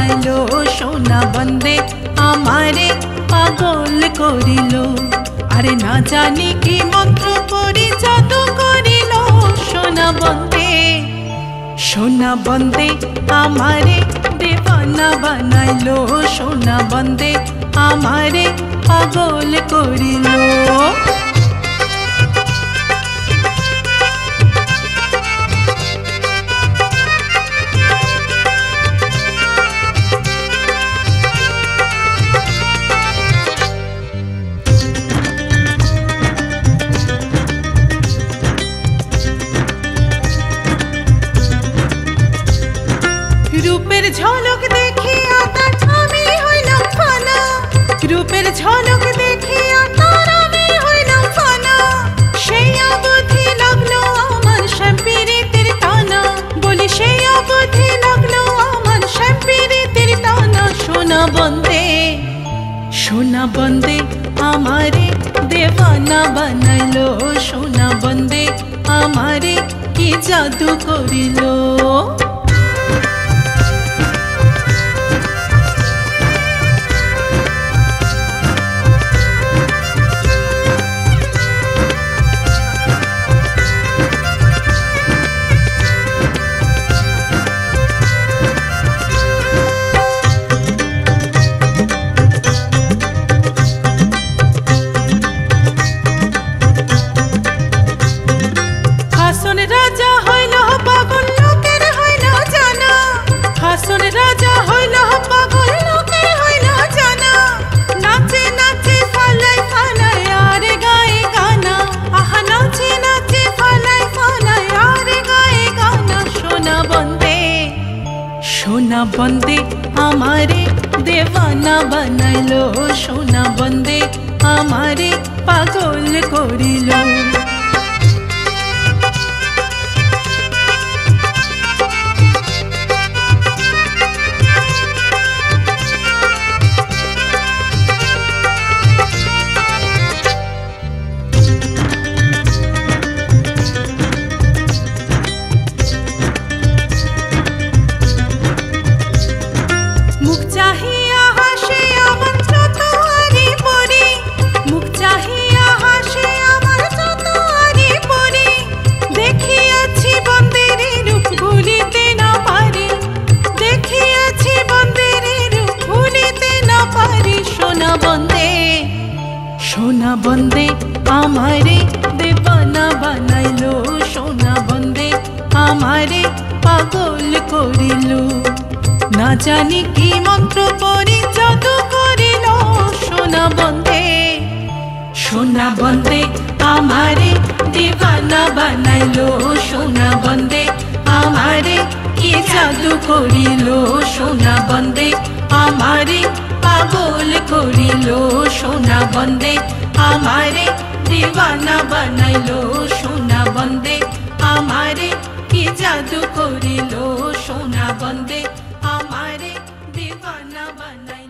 বানাইলো সোনা বন্দে আমারে পাগল করিল। আরে না জানি কি মন্ত্র পড়ি জাদু করিল সোনা বন্দে আমারে দেওয়ানা বানাইলো সোনা বন্দে আমারে পাগল করিল। রূপের ঝলক দেখিয়া তার আমি হইলাম ফানা, রূপের ঝলক দেখিয়া তার আমি হইলাম ফানা। সেই অবধি লাগলো আমার শ্যামপিরিতের টানা, বলি সেই অবধি লাগলো আমার শ্যামপিরিতের টানা। সোনা বন্দে আমারে দেওয়ানা বানাইলো সোনা বন্দে আমারে কি জাদু করিল। রাজা হইল পাগল লোকের হইল জানা, হাসন রাজা হইল পাগল লোকের হইল জানা। নাচে নাচে ফালাই ফালাই আর গায়ে গানা, আহা নাচে নাচে ফালাই ফালাই আর গায়ে গানা। সোনা বন্দে আমারে দেওয়ানা বানাইলো সোনা বন্দে আমারে পাগল করিল। মুখ চাহিয়া হাসে আমার যতহারি পরি, মুখ চাহিয়া হাসে আমার যতহারি পরি। দেখিয়াছি বন্দের রূপ ভুলিতে না পারি, দেখিয়াছি বন্দের রূপ ভুলিতে না পারি। সোনা বন্দে আমারে দেওয়ানা বানাইলো সোনা বন্দে আমারে পাগল করিল। না জানি কি মন্ত্র পড়ি জাদু করিল সোনা বন্দে আমারে দেওয়ানা বানাইলো সোনা বন্দে আমারে কি জাদু করিল। সোনা বন্দে আমারে পাগল করিল সোনা বন্দে আমারে দেওয়ানা বানাইলো সোনা বন্দে আমারে কি জাদু করিল সোনা বন্দে আমারে দেওয়ানা বানাইলো।